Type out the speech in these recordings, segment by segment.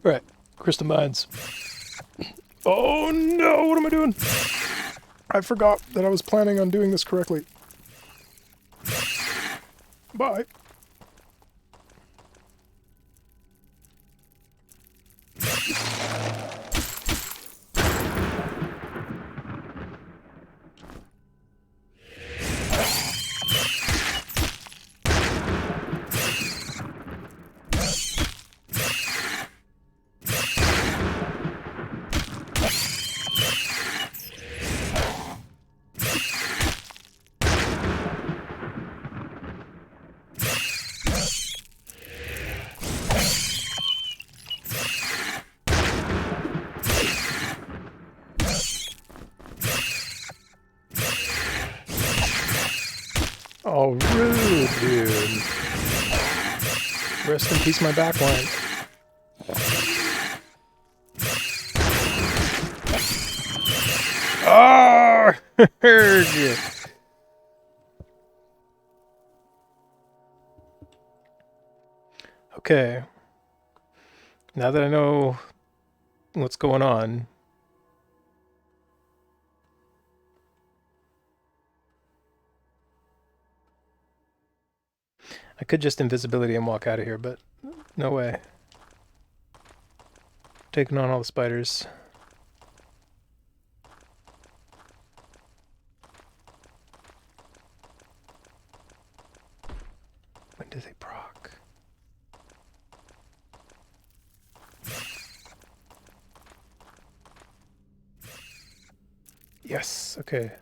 Alright, crystal mines. Oh no, what am I doing? I forgot that I was planning on doing this correctly. Bye. Oh, rude, dude. Rest in peace, my backline. Oh, heard you. Okay. Now that I know what's going on, I could just invisibility and walk out of here, but no way. Taking on all the spiders. When do they proc? Yes, okay.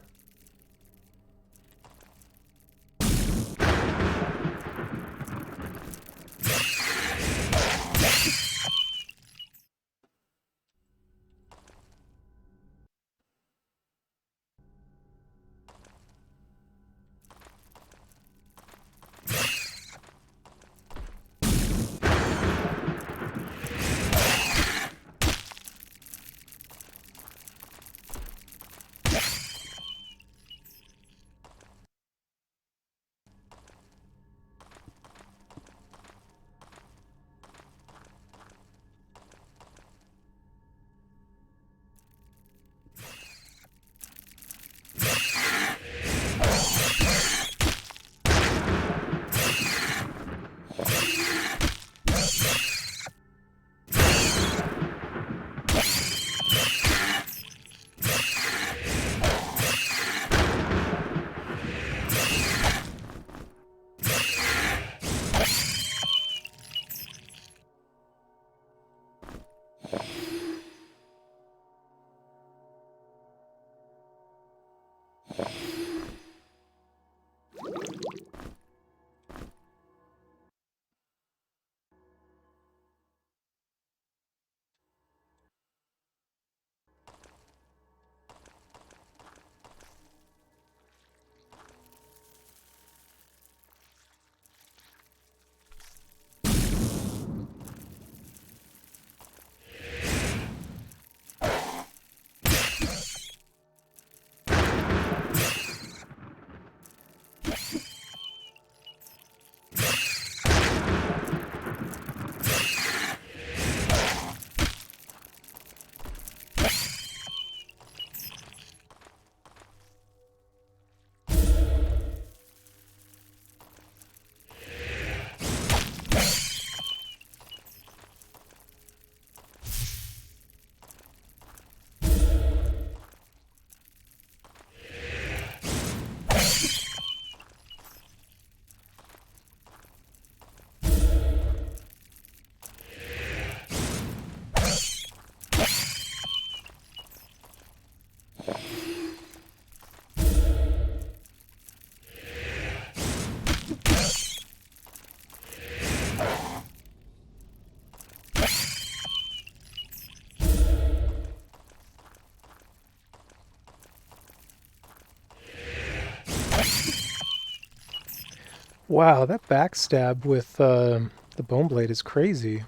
Wow, that backstab with the bone blade is crazy.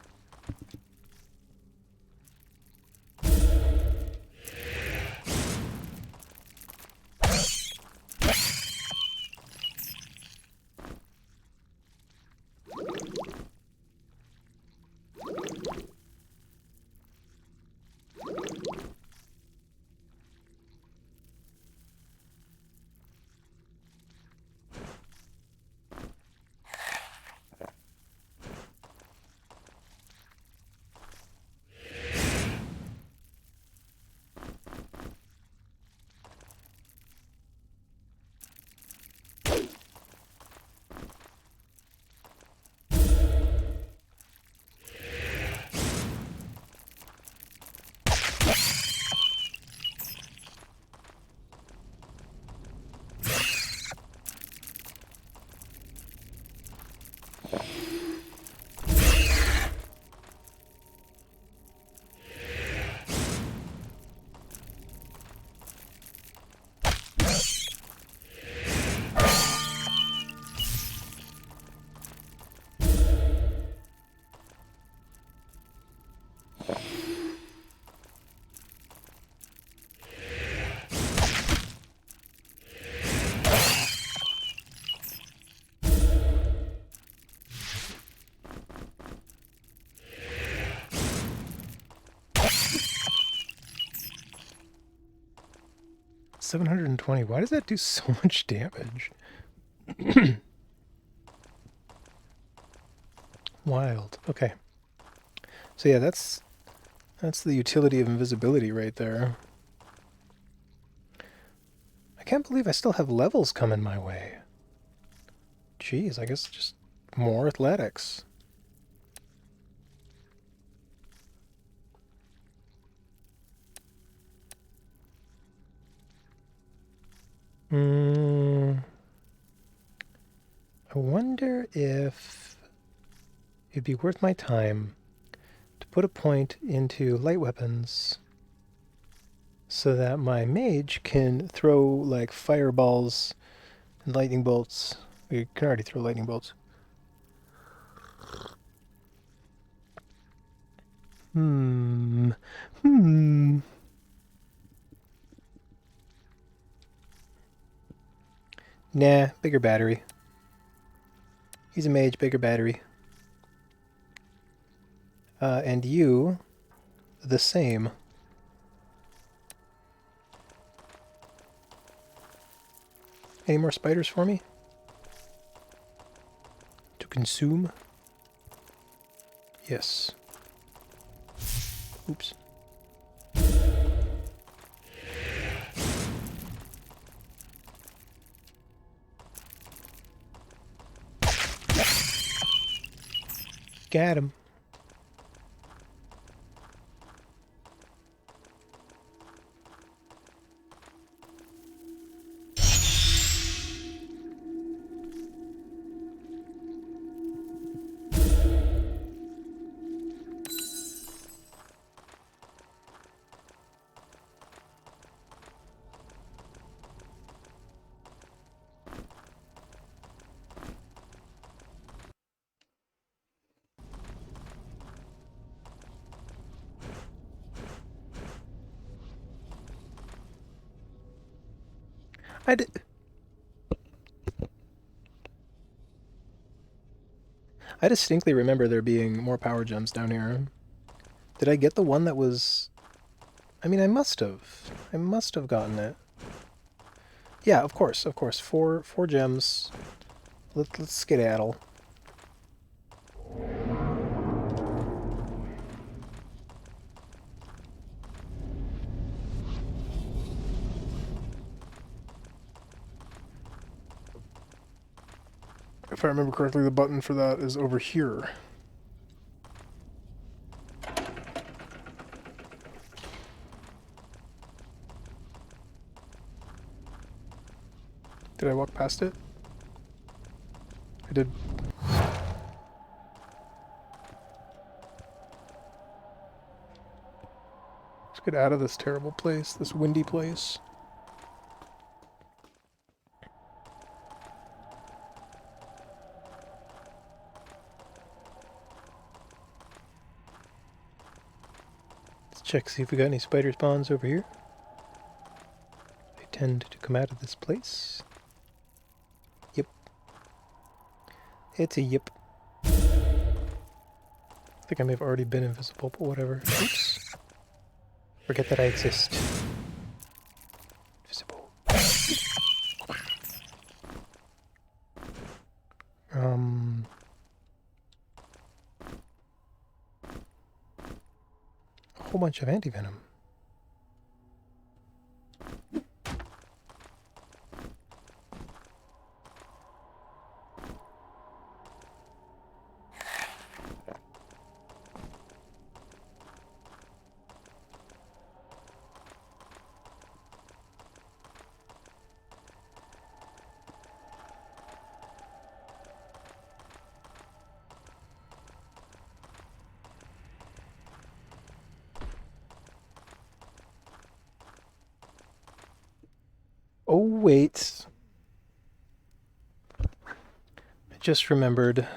$720. Why does that do so much damage? Wild. Okay. So yeah, that's the utility of invisibility right there. I can't believe I still have levels coming my way. Jeez, I guess just more athletics. I wonder if it'd be worth my time to put a point into light weapons so that my mage can throw like fireballs and lightning bolts. We can already throw lightning bolts. Hmm. Nah, bigger battery. He's a mage, bigger battery. And you, the same. Any more spiders for me? To consume? Yes. Oops. Got him. I distinctly remember there being more power gems down here. Did I get the one that was... I mean, I must have. I must have gotten it. Yeah, of course, of course. Four gems. Let's skedaddle. If I remember correctly, the button for that is over here. Did I walk past it? I did. Let's get out of this terrible place, this windy place. Let's check, see if we got any spider spawns over here. They tend to come out of this place. Yep. It's a yep. I think I may have already been invisible, but whatever. Oops. Forget that I exist. Invisible. A whole bunch of anti-venom. Oh, wait. I just remembered.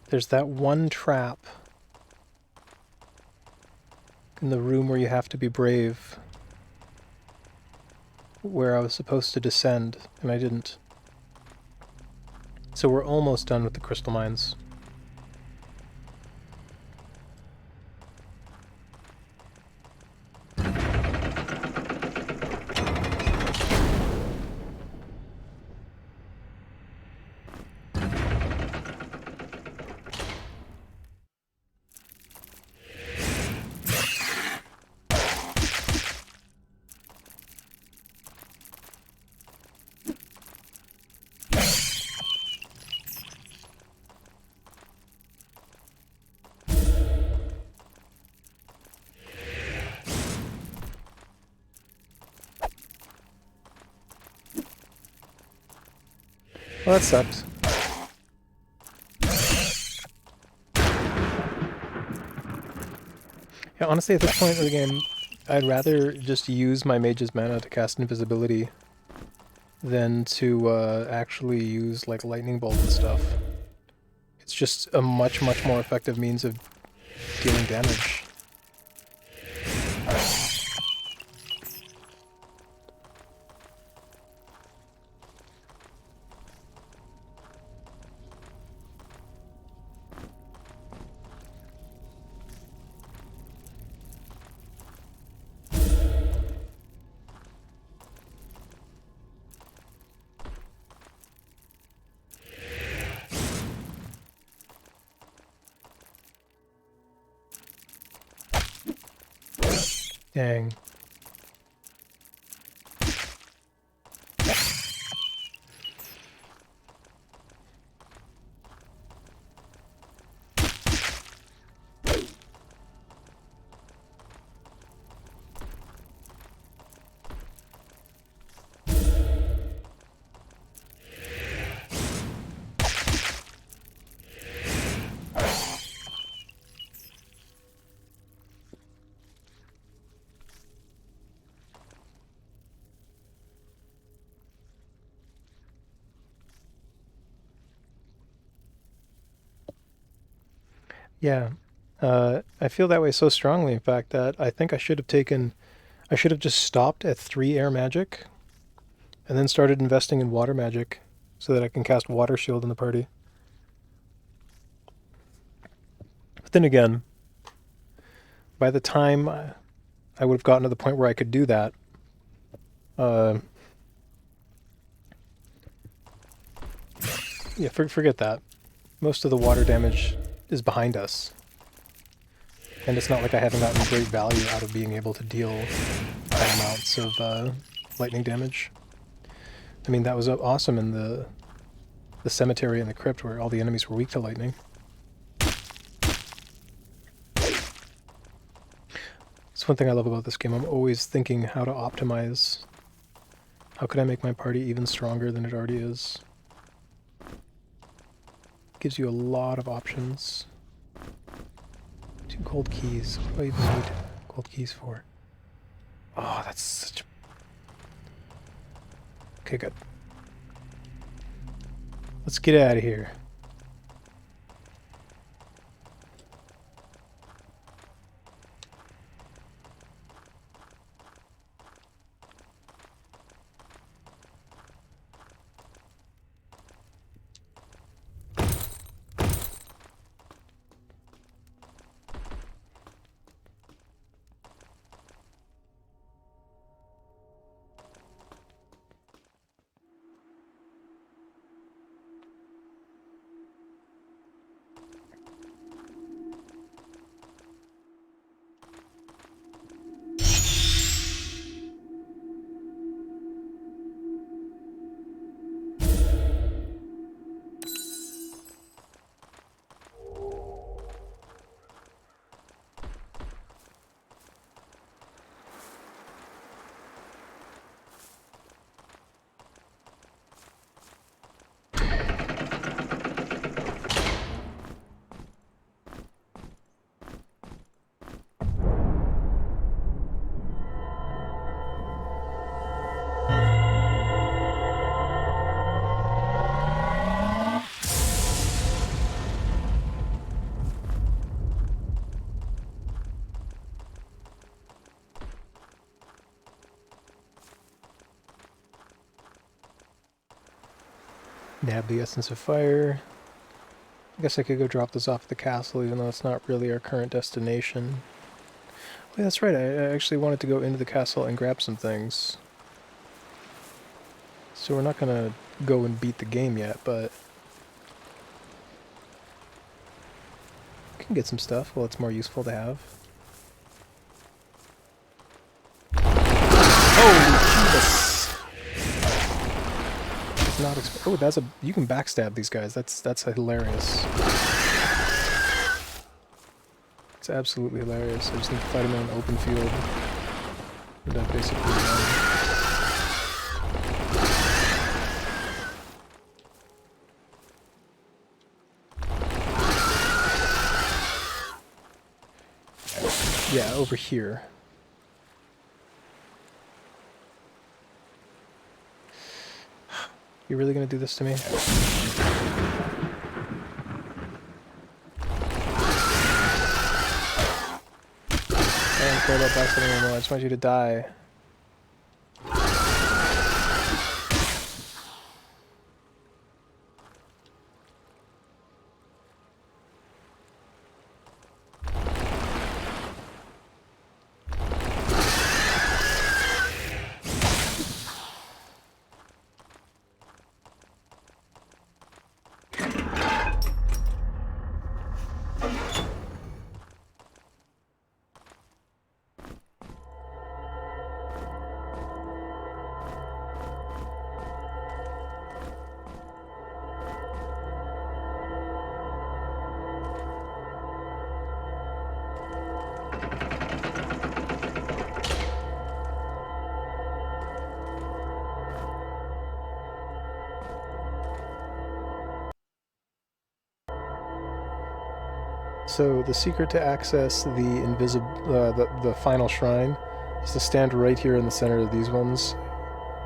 There's that one trap in the room where you have to be brave, where I was supposed to descend, and I didn't. So we're almost done with the crystal mines. Well, that sucks. Yeah, honestly, at this point of the game, I'd rather just use my mage's mana to cast invisibility than to actually use like lightning bolt and stuff. It's just a much more effective means of dealing damage. Dang. Yeah. I feel that way so strongly, in fact, that I think I should have just stopped at 3 air magic and then started investing in water magic so that I can cast Water Shield in the party. But then again, by the time I would have gotten to the point where I could do that, yeah, forget that. Most of the water damage is behind us. And it's not like I haven't gotten great value out of being able to deal high amounts of lightning damage. I mean, that was awesome in the cemetery and the crypt where all the enemies were weak to lightning. That's one thing I love about this game. I'm always thinking how to optimize. How could I make my party even stronger than it already is? Gives you a lot of options. 2 gold keys. What do I even need gold keys for? Oh, that's such a... Okay, good. Let's get out of here. Nab the Essence of Fire. I guess I could go drop this off at the castle, even though it's not really our current destination. Wait, that's right, I actually wanted to go into the castle and grab some things. So we're not gonna go and beat the game yet, but we can get some stuff. Well, it's more useful to have. Holy Jesus! Not oh, that's a... You can backstab these guys. That's hilarious. It's absolutely hilarious. I just need to fight him in an open field. And that basically yeah, over here. You really gonna do this to me? I don't care about backstabbing anymore. I just want you to die. So the secret to access the final shrine is to stand right here in the center of these ones,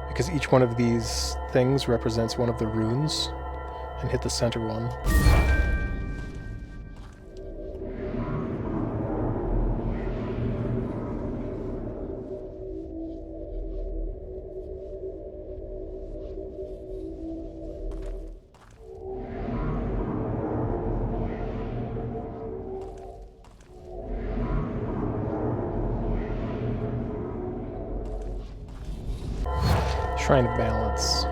because each one of these things represents one of the runes, and hit the center one. Shrine of Balance.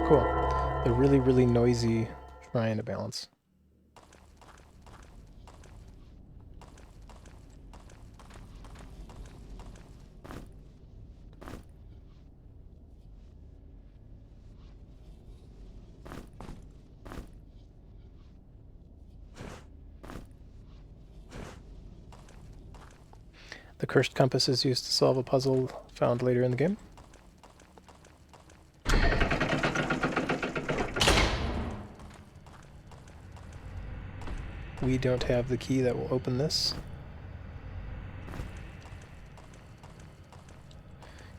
Cool. The really, really noisy Shrine of Balance. The Cursed Compass is used to solve a puzzle found later in the game. We don't have the key that will open this.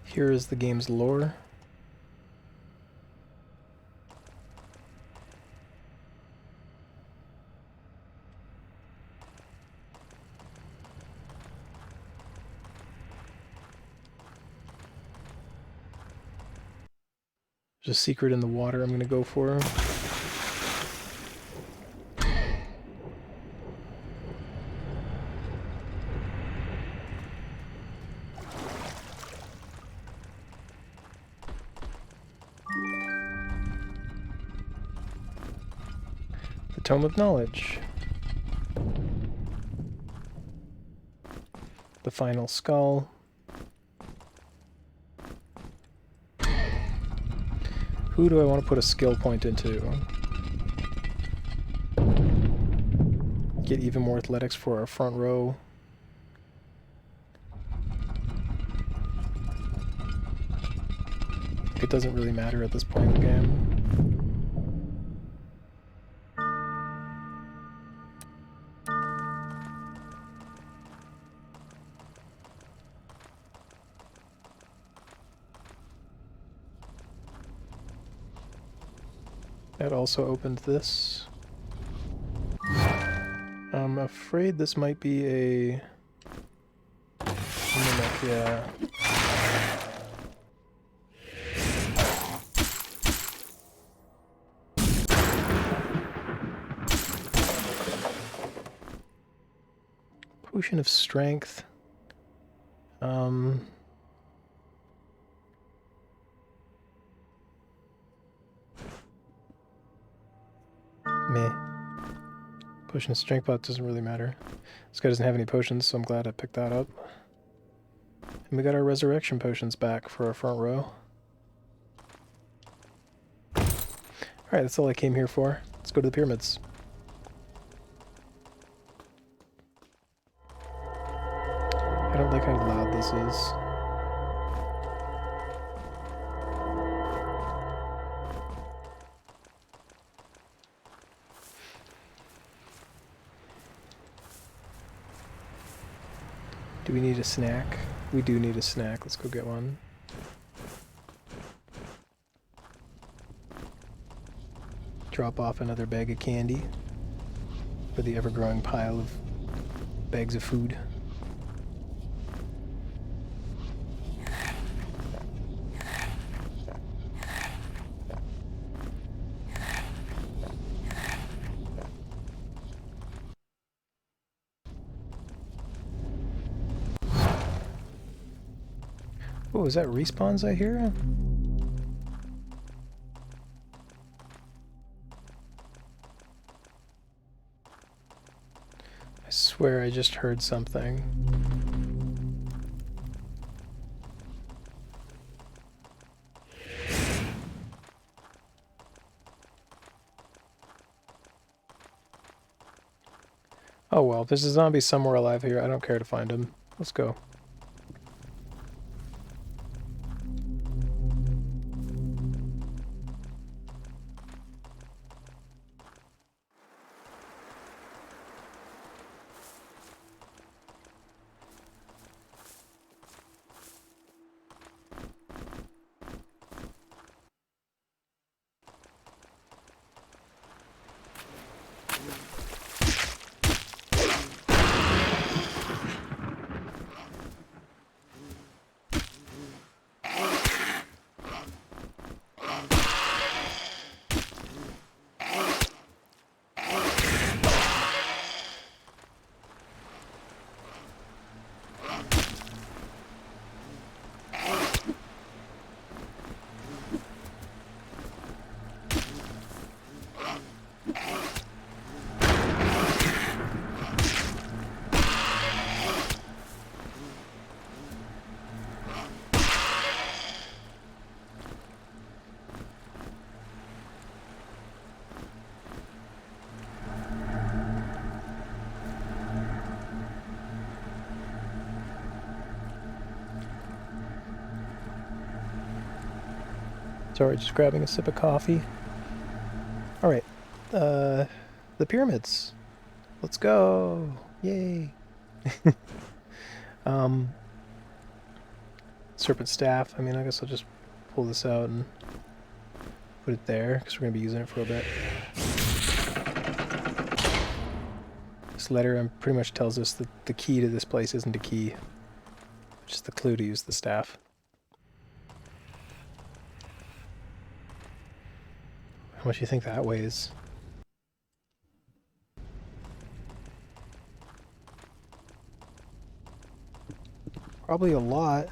Here is the game's lore. There's a secret in the water I'm going to go for. Tome of Knowledge. The Final Skull. Who do I want to put a skill point into? Get even more athletics for our front row. It doesn't really matter at this point in the game. That also opened this. I'm afraid this might be a mimic, yeah. Potion of strength. Meh. Potion of strength, but it doesn't really matter. This guy doesn't have any potions, so I'm glad I picked that up. And we got our resurrection potions back for our front row. Alright, that's all I came here for. Let's go to the pyramids. I don't like how loud this is. Do we need a snack? We do need a snack. Let's go get one. Drop off another bag of candy for the ever-growing pile of bags of food. Oh, is that respawns I hear? I swear I just heard something. Oh well, there's a zombie somewhere alive here. I don't care to find him. Let's go. Sorry, just grabbing a sip of coffee. Alright, the pyramids. Let's go! Yay! Serpent staff. I mean, I guess I'll just pull this out and put it there, because we're going to be using it for a bit. This letter pretty much tells us that the key to this place isn't a key, just the clue to use the staff. How much do you think that weighs? Probably a lot.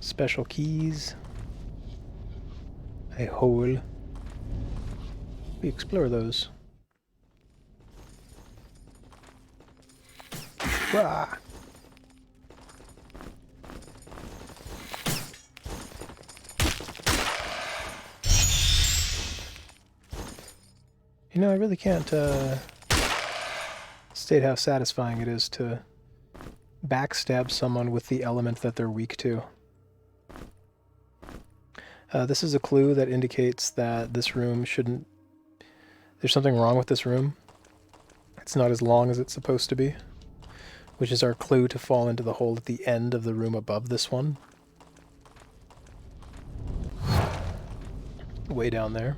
Special keys. A hole. We explore those. Wah! You know, I really can't state how satisfying it is to backstab someone with the element that they're weak to. This is a clue that indicates that this room shouldn't... There's something wrong with this room. It's not as long as it's supposed to be, which is our clue to fall into the hole at the end of the room above this one. Way down there.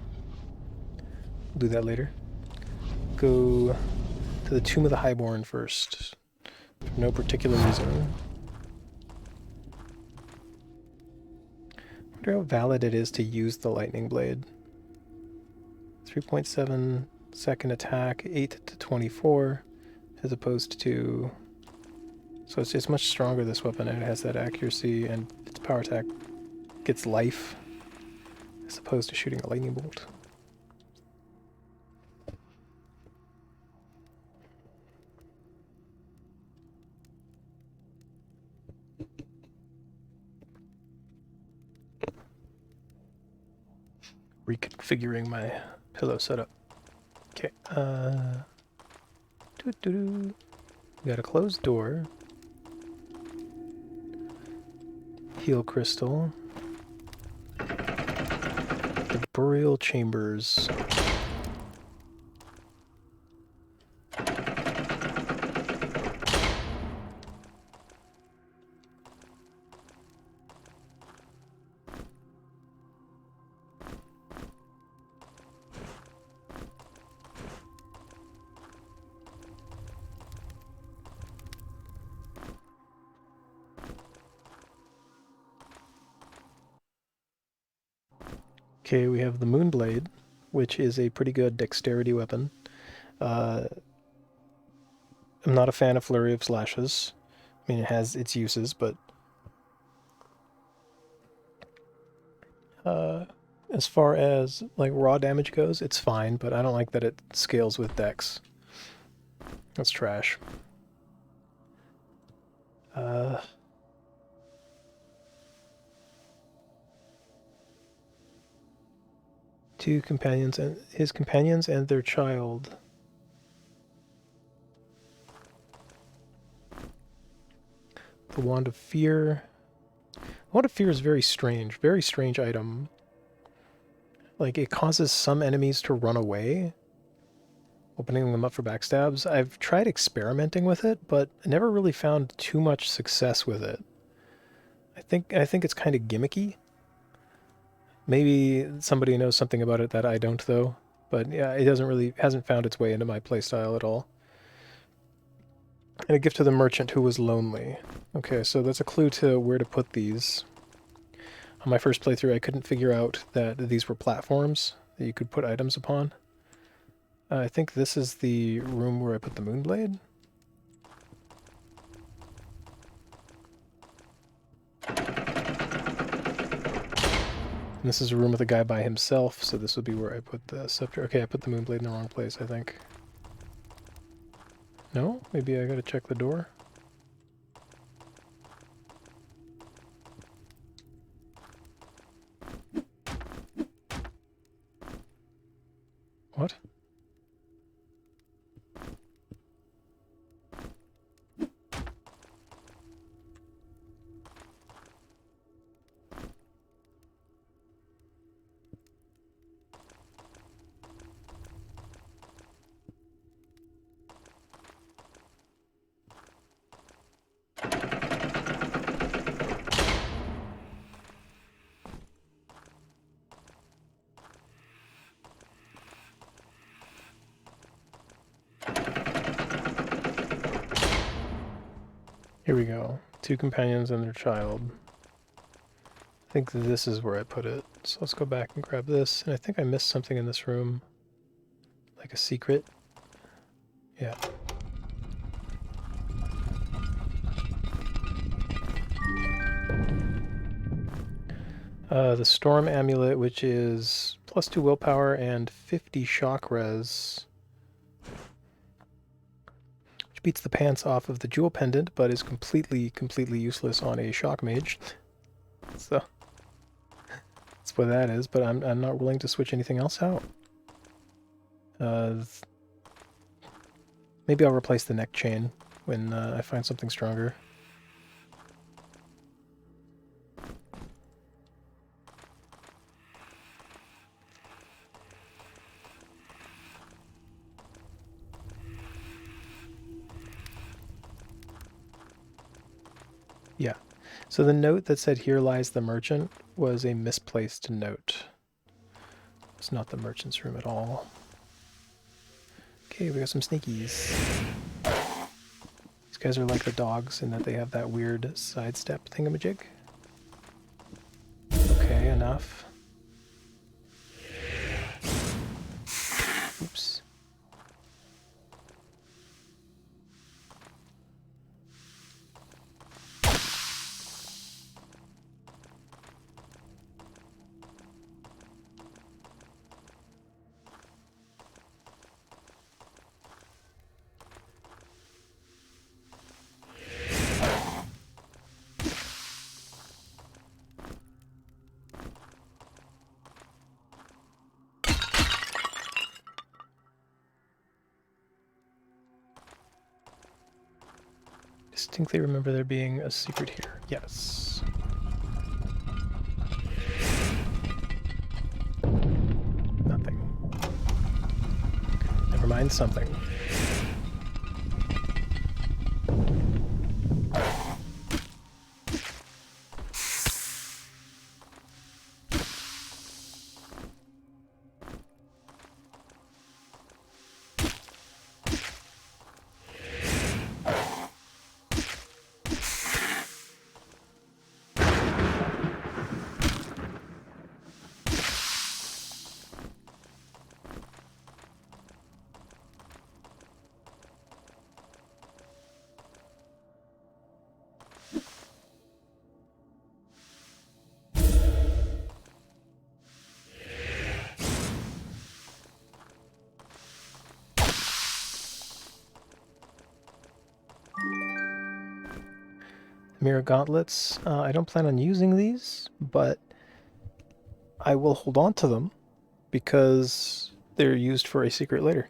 We'll do that later. Go to the Tomb of the Highborn first, for no particular reason. I wonder how valid it is to use the lightning blade. It's 3.7 second attack, 8 to 24, as opposed to... So it's much stronger, this weapon, and it has that accuracy, and its power attack gets life, as opposed to shooting a lightning bolt. Reconfiguring my pillow setup. Okay, we got a closed door. Heal crystal. The burial chambers. Okay, we have the Moonblade, which is a pretty good dexterity weapon. I'm not a fan of Flurry of Slashes. I mean, it has its uses, but as far as like raw damage goes, it's fine, but I don't like that it scales with dex. That's trash. Two companions and his companions and their child. The Wand of Fear. The Wand of Fear is very strange item. Like, it causes some enemies to run away, opening them up for backstabs. I've tried experimenting with it, but I never really found too much success with it. I think it's kind of gimmicky. Maybe somebody knows something about it that I don't, though. But yeah, it hasn't found its way into my playstyle at all. And a gift to the merchant who was lonely. Okay, so that's a clue to where to put these. On my first playthrough, I couldn't figure out that these were platforms that you could put items upon. I think this is the room where I put the Moonblade. And this is a room with a guy by himself, so this would be where I put the scepter. Okay, I put the Moonblade in the wrong place, I think. No? Maybe I gotta check the door? What? Here we go. Two companions and their child. I think this is where I put it. So let's go back and grab this. And I think I missed something in this room. Like a secret. Yeah. The Storm Amulet, which is +2 willpower and 50 shock res. Which beats the pants off of the Jewel Pendant, but is completely useless on a Shock Mage. So, that's what that is, but I'm not willing to switch anything else out. Maybe I'll replace the neck chain when I find something stronger. Yeah. So the note that said, "Here lies the merchant," was a misplaced note. It's not the merchant's room at all. Okay, we got some sneakies. These guys are like the dogs in that they have that weird sidestep thingamajig. Okay, enough. distinctly remember there being a secret here. Yes. Nothing. Never mind something. Mirror gauntlets. I don't plan on using these, but I will hold on to them because they're used for a secret later.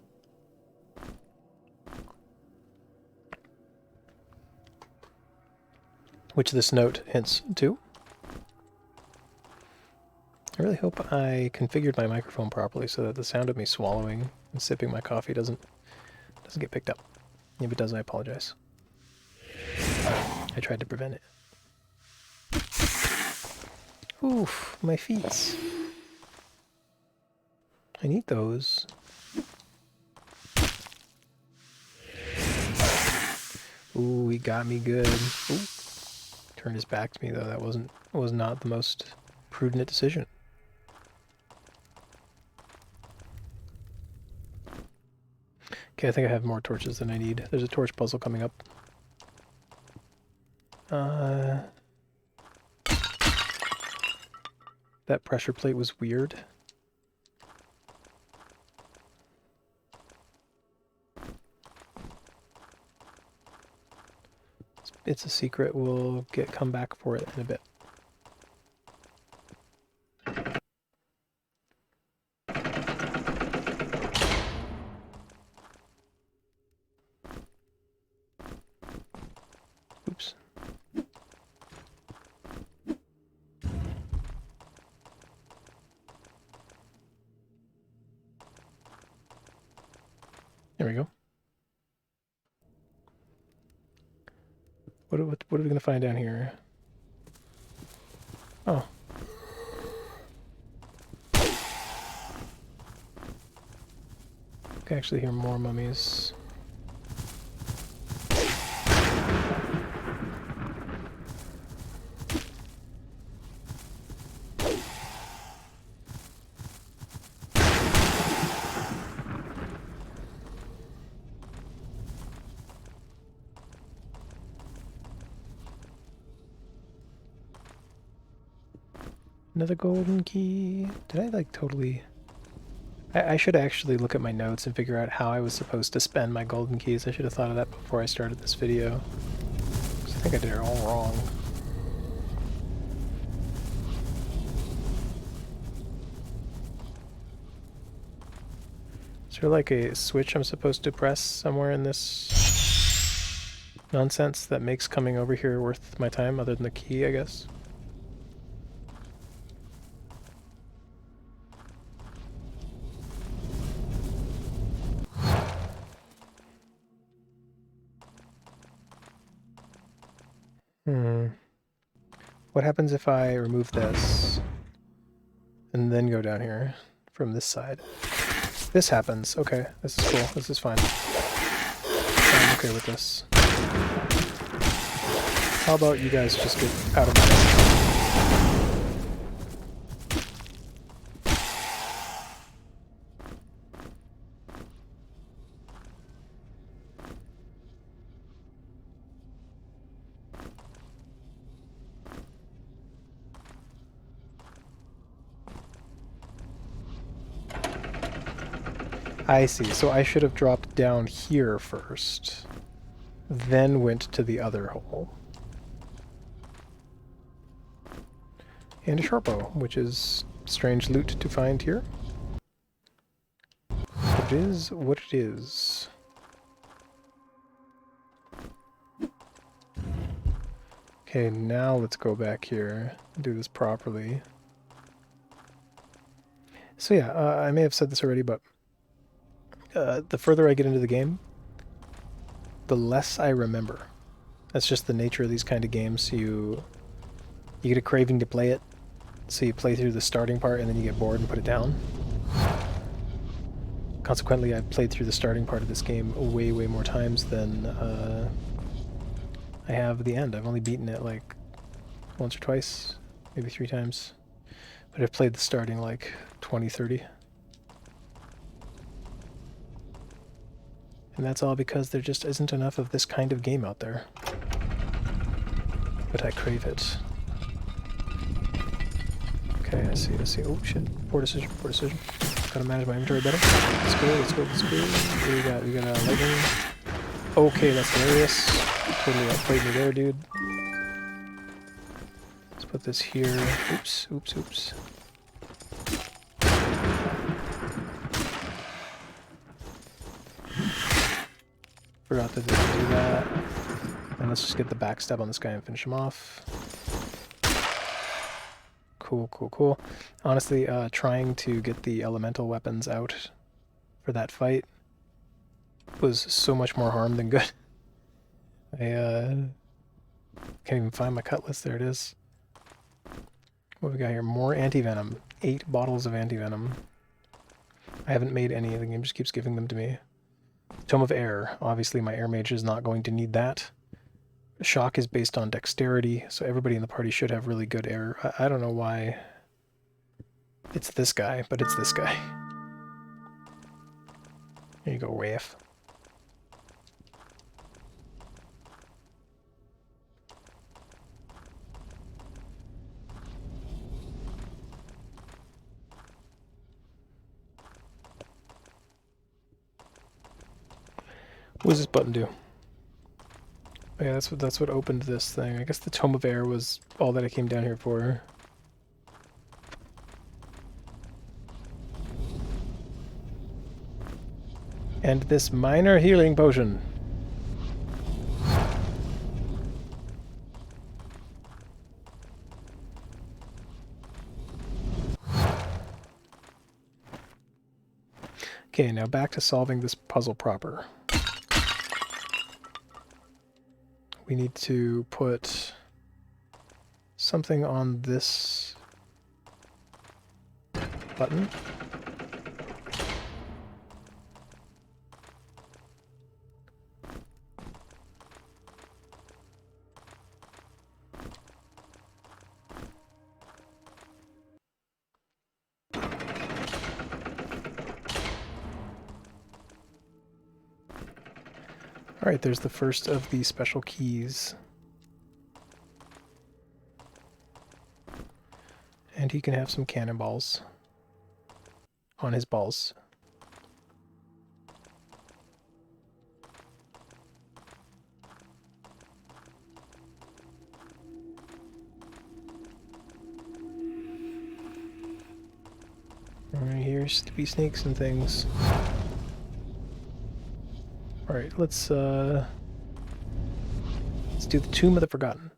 Which this note hints to. I really hope I configured my microphone properly so that the sound of me swallowing and sipping my coffee doesn't get picked up. If it does, I apologize. I tried to prevent it. Oof, my feet. I need those. Ooh, he got me good. Ooh. Turned his back to me though. That was not the most prudent decision. Okay, I think I have more torches than I need. There's a torch puzzle coming up. That pressure plate was weird. It's a secret. We'll come back for it in a bit. Oops. There we go. What are we going to find down here? Oh. I can actually hear more mummies. Another golden key. Did I like totally... I should actually look at my notes and figure out how I was supposed to spend my golden keys. I should have thought of that before I started this video. I think I did it all wrong. Is there like a switch I'm supposed to press somewhere in this nonsense that makes coming over here worth my time other than the key, I guess? What happens if I remove this and then go down here from this side? This happens. Okay, this is cool. This is fine. I'm okay with this. How about you guys just get out of my way? I see, so I should have dropped down here first, then went to the other hole. And a sharpo, which is strange loot to find here. So it is what it is. Okay, now let's go back here and do this properly. So yeah, I may have said this already, but the further I get into the game, the less I remember. That's just the nature of these kind of games. You get a craving to play it, so you play through the starting part and then you get bored and put it down. Consequently, I've played through the starting part of this game way, way more times than I have the end. I've only beaten it like once or twice, maybe 3 times. But I've played the starting like 20, 30. And that's all because there just isn't enough of this kind of game out there. But I crave it. Okay, I see. Oh shit. Poor decision. Gotta manage my inventory better. Let's go. What do we got? We got a lightning. Okay, that's hilarious. Totally outplayed me there, dude. Let's put this here. Oops. Forgot that they could do that. And let's just get the backstab on this guy and finish him off. Cool. Honestly, trying to get the elemental weapons out for that fight was so much more harm than good. I can't even find my cutlass. There it is. What we got here? More anti-venom. 8 bottles of anti-venom. I haven't made any. The game just keeps giving them to me. Tome of Air. Obviously, my air mage is not going to need that. Shock is based on dexterity, so everybody in the party should have really good air. I don't know why it's this guy, but it's this guy. There you go, Wave. What does this button do? Oh yeah, that's what opened this thing. I guess the Tome of Air was all that I came down here for. And this minor healing potion. Okay, now back to solving this puzzle proper. We need to put something on this button. Alright, there's the first of the special keys. And he can have some cannonballs on his balls. Alright, here's to be snakes and things. Alright, let's do the Tomb of the Forgotten.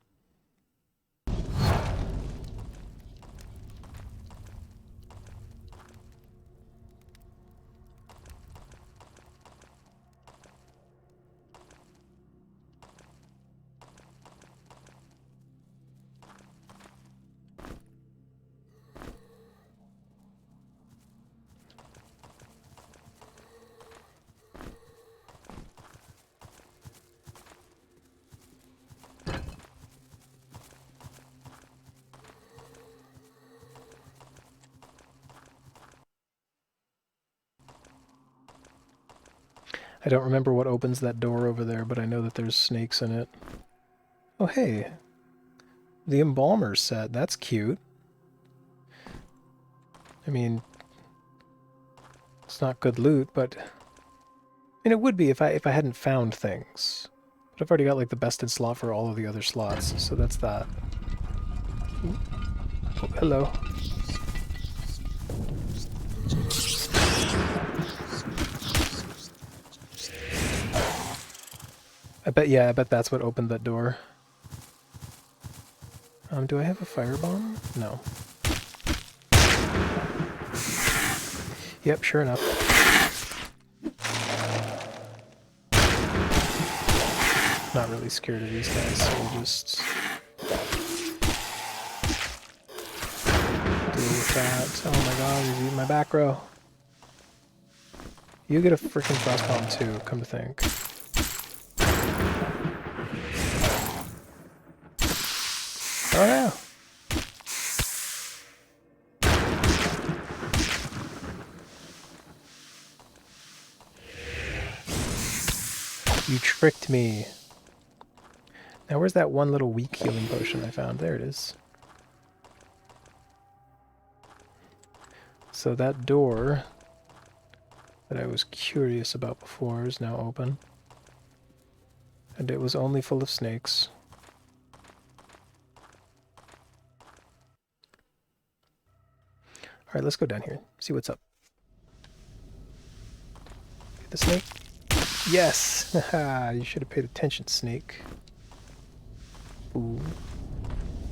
I don't remember what opens that door over there, but I know that there's snakes in it. Oh, hey. The Embalmer set. That's cute. I mean, it's not good loot, but... I mean, it would be if I hadn't found things. But I've already got, like, the bested slot for all of the other slots, so that's that. Oh, hello. I bet that's what opened that door. Do I have a firebomb? No. Yep, sure enough. Not really scared of these guys, so we'll just deal with that. Oh my god, he's eating my back row. You get a freaking frost bomb too, come to think. Oh yeah. You tricked me. Now where's that one little weak healing potion I found? There it is. So that door that I was curious about before is now open. And it was only full of snakes. Alright, let's go down here. See what's up. Get the snake. Yes! Haha, you should have paid attention, snake. Ooh.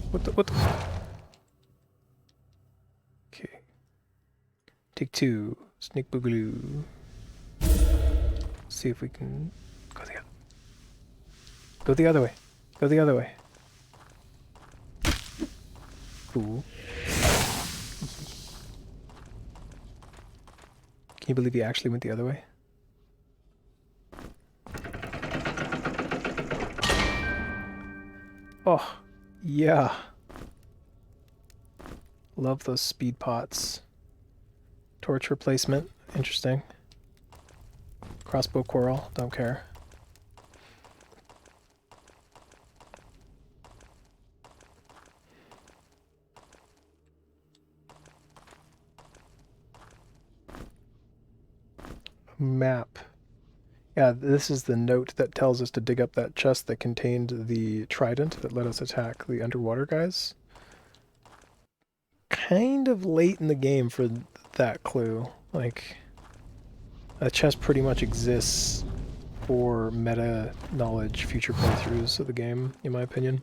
What the? Okay. Take 2. Snake boogaloo. See if we can go the other way. Go the other way. Cool. Can you believe he actually went the other way? Oh, yeah. Love those speed pots. Torch replacement, interesting. Crossbow coral, don't care. Map. Yeah, this is the note that tells us to dig up that chest that contained the trident that let us attack the underwater guys. Kind of late in the game for that clue. Like, a chest pretty much exists for meta knowledge future playthroughs of the game, in my opinion.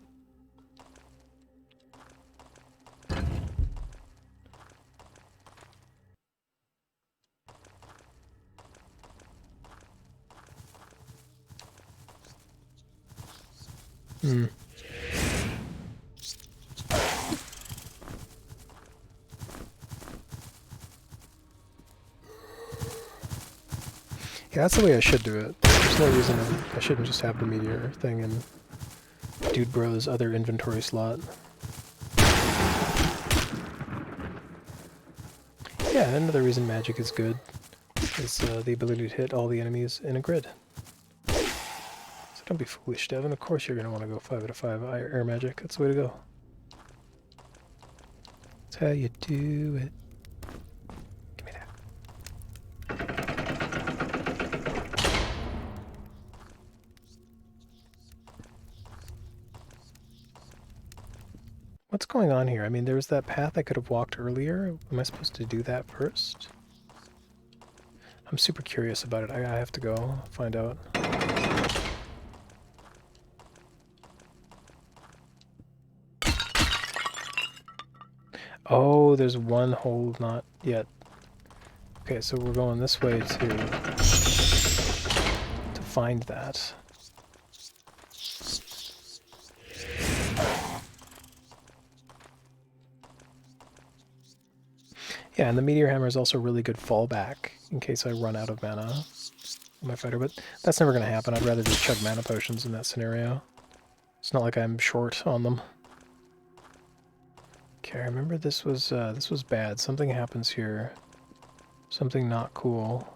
Hmm. Yeah, that's the way I should do it. There's no reason I shouldn't just have the meteor thing in Dude Bro's other inventory slot. Yeah, another reason magic is good is the ability to hit all the enemies in a grid. So don't be foolish, Devin. Of course you're going to want to go 5 out of 5 air magic. That's the way to go. That's how you do it. Give me that. What's going on here? I mean, there was that path I could have walked earlier. Am I supposed to do that first? I'm super curious about it. I have to go find out. Oh, there's one hole not yet. Okay, so we're going this way to find that. Yeah, and the meteor hammer is also really good fallback in case I run out of mana on my fighter, but that's never going to happen. I'd rather just chug mana potions in that scenario. It's not like I'm short on them. Okay, I remember this was bad. Something happens here. Something not cool.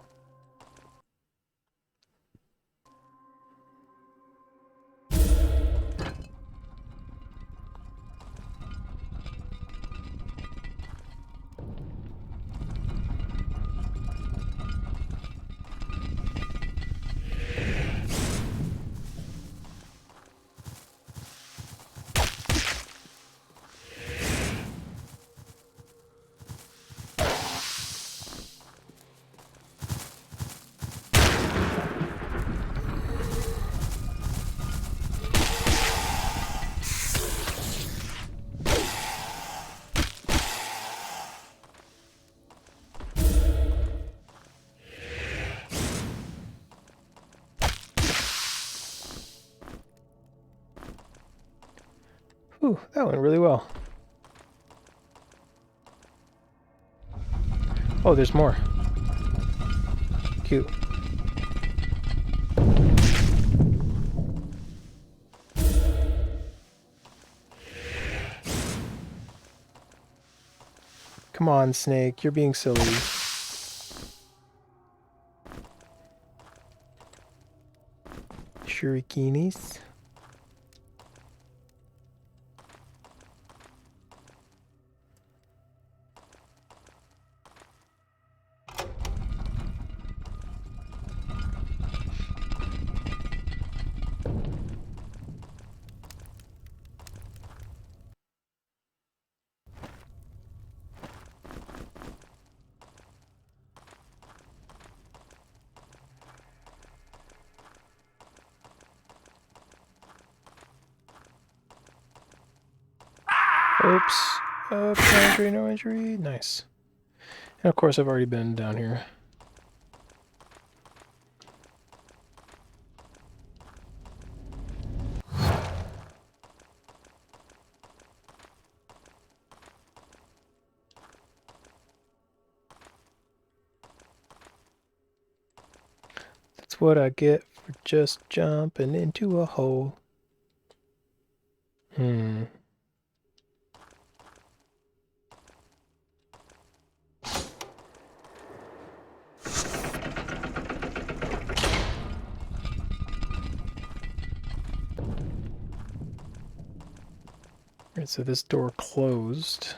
Ooh, that went really well. Oh, there's more. Cute. Come on, Snake, you're being silly. Shurikinis. Oops. No injury, no injury. Nice. And of course, I've already been down here. That's what I get for just jumping into a hole. Alright, so this door closed.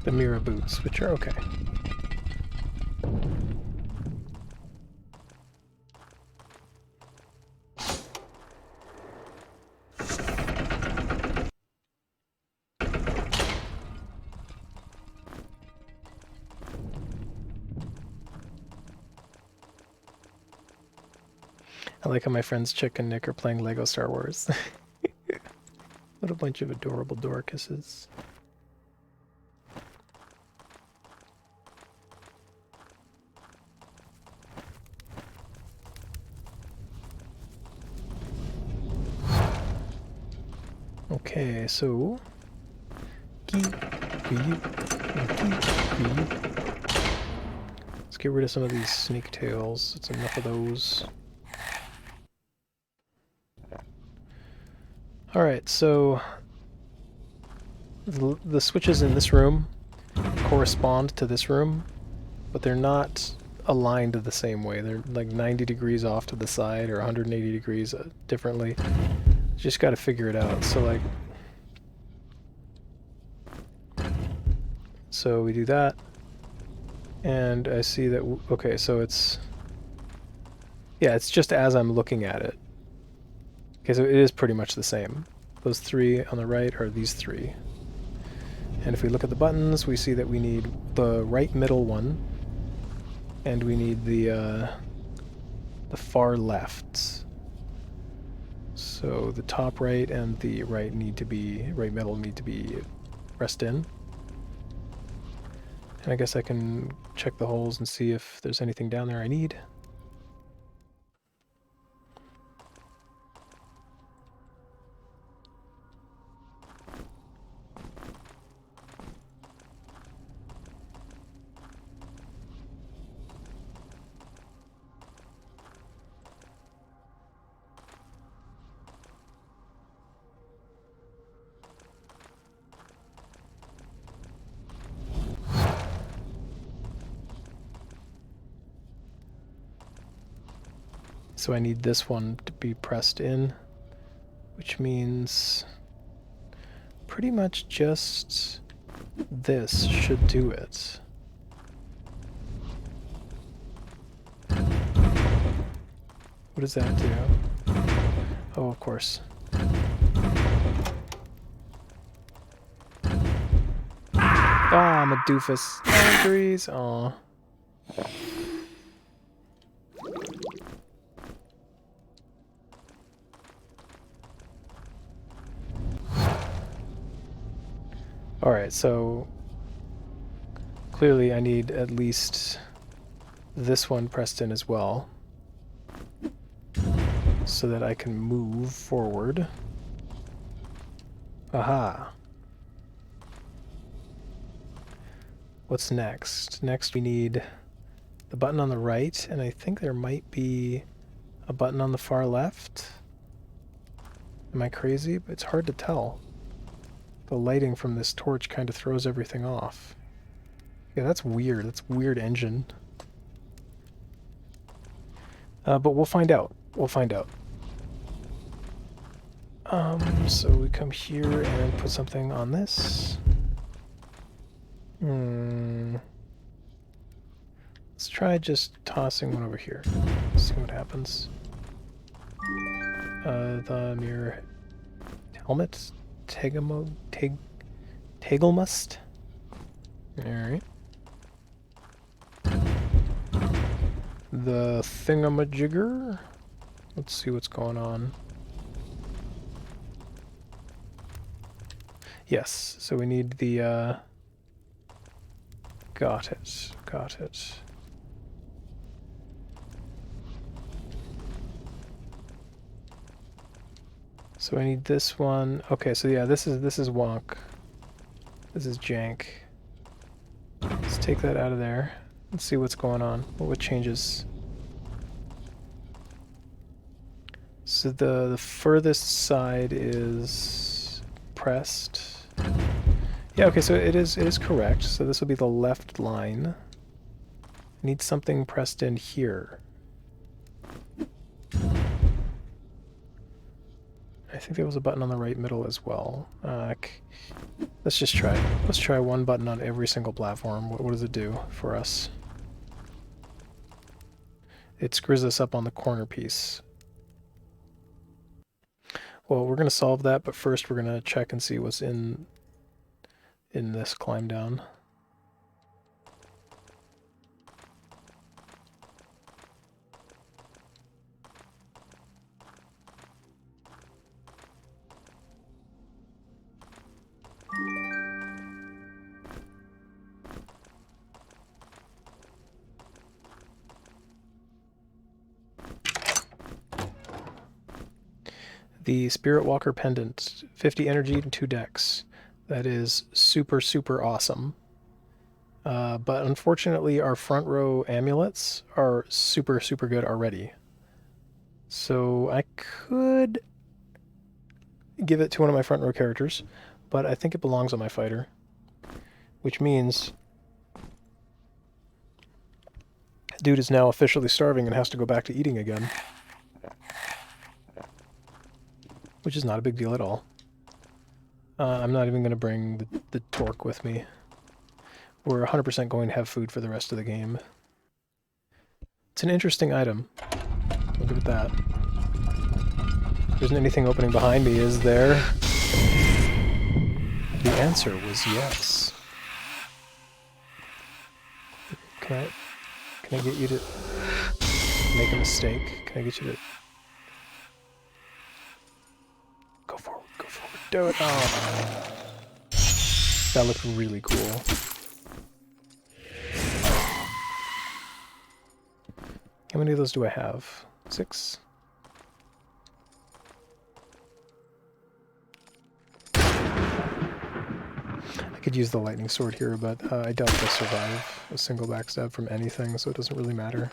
The Mira boots, which are okay. I like how my friends Chick and Nick are playing Lego Star Wars. What a bunch of adorable Dorcases. Okay, so... Let's get rid of some of these snake tails. It's enough of those. Alright, so... The switches in this room correspond to this room, but they're not aligned the same way. They're like 90 degrees off to the side or 180 degrees differently. Just got to figure it out. So like... So we do that, and I see that, okay, so it's, yeah, it's just as I'm looking at it. Okay, so it is pretty much the same. Those three on the right are these three. And if we look at the buttons, we see that we need the right middle one, and we need the far left. So the top right and the right middle need to be pressed in. And I guess I can check the holes and see if there's anything down there I need. So I need this one to be pressed in, which means pretty much just this should do it. What does that do? Oh, of course. Ah, I'm a doofus. Injuries. Aw. Alright, so clearly I need at least this one pressed in as well, so that I can move forward. Aha. What's next? Next we need the button on the right, and I think there might be a button on the far left. Am I crazy? It's hard to tell. The lighting from this torch kind of throws everything off. Yeah, that's weird. That's weird engine. But we'll find out. We'll find out. So we come here and put something on this. Let's try just tossing one over here. See what happens. The mirror helmet? Tagelmust? Alright. The thingamajigger? Let's see what's going on. Yes, so we need the, got it, got it. So I need this one. Okay, so yeah, this is wonk. This is jank. Let's take that out of there. Let's see what's going on. What changes? So the furthest side is pressed. Yeah, okay, so it is correct. So this will be the left line. Need something pressed in here. I think there was a button on the right middle as well. Let's just try it. Let's try one button on every single platform. What does it do for us? It screws us up on the corner piece. Well, we're going to solve that, but first we're going to check and see what's in this climb down. The Spirit Walker Pendant, 50 energy and 2 decks. That is super, super awesome. But unfortunately, our front row amulets are super, super good already. So I could give it to one of my front row characters, but I think it belongs on my fighter. Which means dude is now officially starving and has to go back to eating again. Which is not a big deal at all. I'm not even going to bring the torque with me. We're 100% going to have food for the rest of the game. It's an interesting item. Look at that. There isn't anything opening behind me, is there? The answer was yes. Can I get you to make a mistake? Can I get you to... Go forward, do it! Oh. That looked really cool. How many of those do I have? 6? I could use the lightning sword here, but I doubt I'll survive a single backstab from anything, so it doesn't really matter.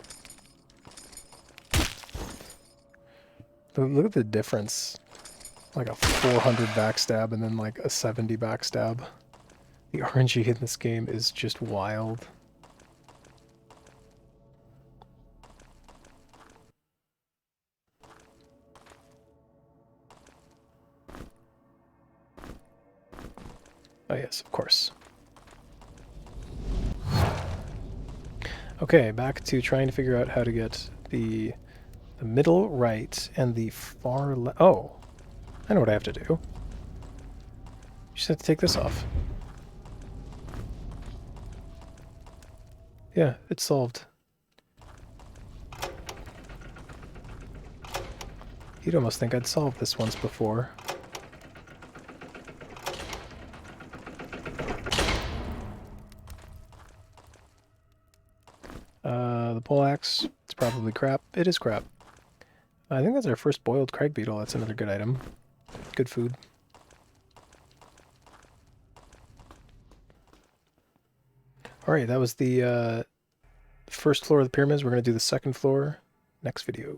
Look at the difference. Like a 400 backstab and then like a 70 backstab. The RNG in this game is just wild. Oh yes, of course. Okay, back to trying to figure out how to get the middle right and the far left. Oh, I know what I have to do. You just have to take this off. Yeah, it's solved. You'd almost think I'd solved this once before. The poleaxe, it's probably crap. It is crap. I think that's our first boiled crag beetle. That's another good item. Good food. Alright, that was the first floor of the pyramids. We're going to do the second floor next video.